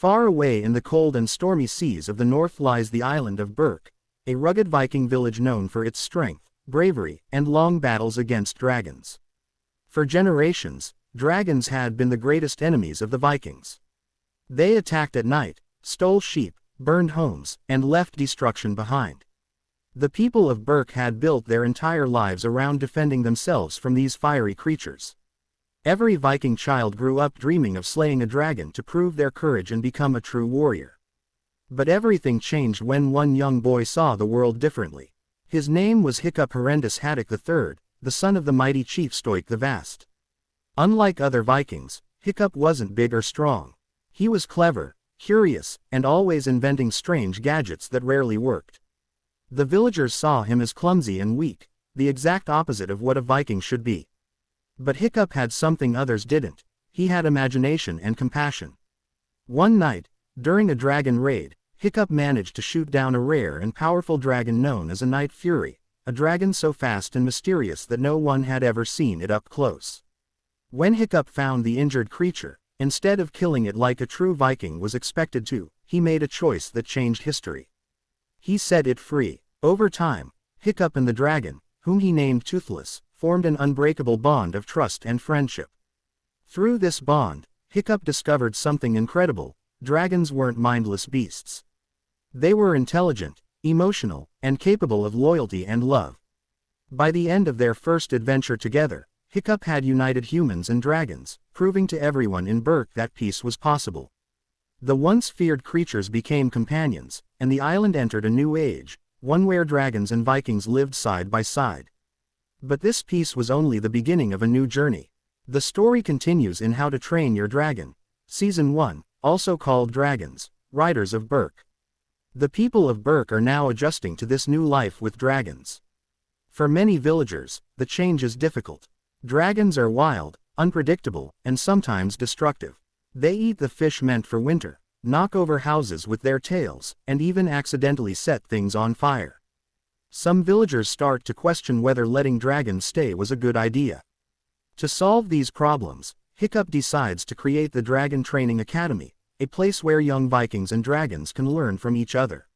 Far away in the cold and stormy seas of the north lies the island of Berk, a rugged Viking village known for its strength, bravery, and long battles against dragons. For generations, dragons had been the greatest enemies of the Vikings. They attacked at night, stole sheep, burned homes, and left destruction behind. The people of Berk had built their entire lives around defending themselves from these fiery creatures. Every Viking child grew up dreaming of slaying a dragon to prove their courage and become a true warrior. But everything changed when one young boy saw the world differently. His name was Hiccup Horrendous Haddock III, the son of the mighty chief Stoik the Vast. Unlike other Vikings, Hiccup wasn't big or strong. He was clever, curious, and always inventing strange gadgets that rarely worked. The villagers saw him as clumsy and weak, the exact opposite of what a Viking should be. But Hiccup had something others didn't. He had imagination and compassion. One night, during a dragon raid, Hiccup managed to shoot down a rare and powerful dragon known as a Night Fury, a dragon so fast and mysterious that no one had ever seen it up close. When Hiccup found the injured creature, instead of killing it like a true Viking was expected to, he made a choice that changed history. He set it free. Over time, Hiccup and the dragon, whom he named Toothless, formed an unbreakable bond of trust and friendship. Through this bond, Hiccup discovered something incredible: dragons weren't mindless beasts. They were intelligent, emotional, and capable of loyalty and love. By the end of their first adventure together, Hiccup had united humans and dragons, proving to everyone in Berk that peace was possible. The once feared creatures became companions, and the island entered a new age, one where dragons and Vikings lived side by side. But this peace was only the beginning of a new journey. The story continues in How to Train Your Dragon, Season 1, also called Dragons, Riders of Berk. The people of Berk are now adjusting to this new life with dragons. For many villagers, the change is difficult. Dragons are wild, unpredictable, and sometimes destructive. They eat the fish meant for winter, knock over houses with their tails, and even accidentally set things on fire. Some villagers start to question whether letting dragons stay was a good idea. To solve these problems, Hiccup decides to create the Dragon Training Academy, a place where young Vikings and dragons can learn from each other.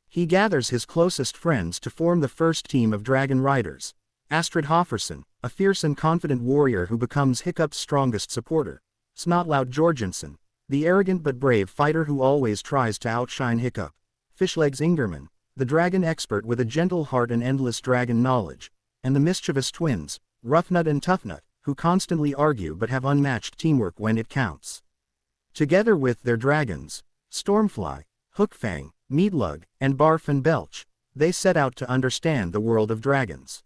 He gathers his closest friends to form the first team of dragon riders: Astrid Hofferson, a fierce and confident warrior who becomes Hiccup's strongest supporter; Snotlout Jorgensen, the arrogant but brave fighter who always tries to outshine Hiccup; Fishlegs Ingerman, the dragon expert with a gentle heart and endless dragon knowledge; and the mischievous twins, Roughnut and Toughnut, who constantly argue but have unmatched teamwork when it counts. Together with their dragons, Stormfly, Hookfang, Meatlug, and Barf and Belch, they set out to understand the world of dragons.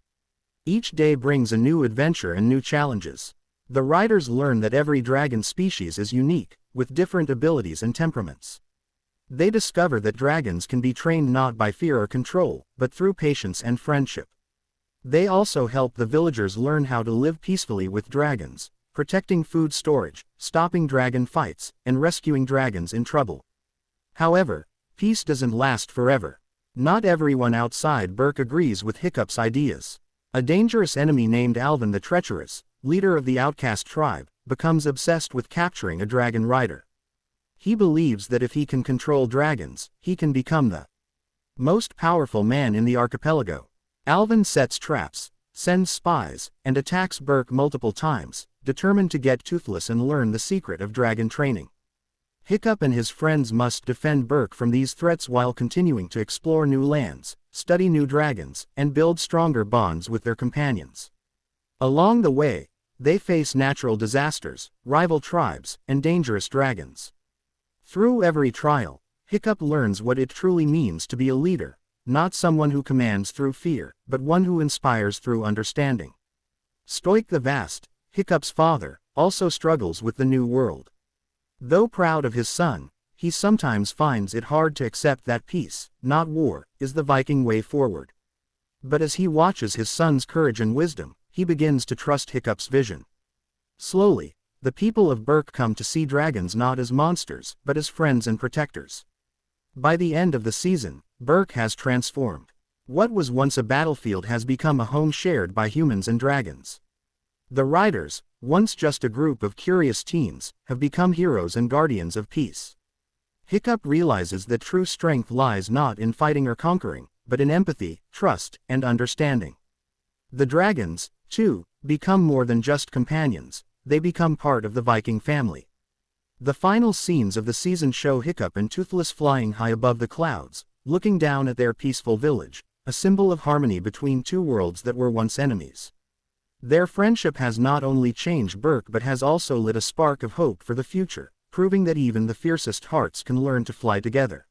Each day brings a new adventure and new challenges. The riders learn that every dragon species is unique, with different abilities and temperaments. They discover that dragons can be trained not by fear or control, but through patience and friendship. They also help the villagers learn how to live peacefully with dragons, protecting food storage, stopping dragon fights, and rescuing dragons in trouble. However, peace doesn't last forever. Not everyone outside Berk agrees with Hiccup's ideas. A dangerous enemy named Alvin the Treacherous, leader of the outcast tribe, becomes obsessed with capturing a dragon rider. He believes that if he can control dragons, he can become the most powerful man in the archipelago. Alvin sets traps, sends spies, and attacks Berk multiple times, determined to get Toothless and learn the secret of dragon training. Hiccup and his friends must defend Berk from these threats while continuing to explore new lands, study new dragons, and build stronger bonds with their companions. Along the way, they face natural disasters, rival tribes, and dangerous dragons. Through every trial, Hiccup learns what it truly means to be a leader, not someone who commands through fear, but one who inspires through understanding. Stoik the Vast, Hiccup's father, also struggles with the new world. Though proud of his son, he sometimes finds it hard to accept that peace, not war, is the Viking way forward. But as he watches his son's courage and wisdom, he begins to trust Hiccup's vision. Slowly, the people of Berk come to see dragons not as monsters, but as friends and protectors. By the end of the season, Berk has transformed. What was once a battlefield has become a home shared by humans and dragons. The riders, once just a group of curious teens, have become heroes and guardians of peace. Hiccup realizes that true strength lies not in fighting or conquering, but in empathy, trust, and understanding. The dragons, too, become more than just companions, they become part of the Viking family. The final scenes of the season show Hiccup and Toothless flying high above the clouds, looking down at their peaceful village, a symbol of harmony between two worlds that were once enemies. Their friendship has not only changed Berk but has also lit a spark of hope for the future, proving that even the fiercest hearts can learn to fly together.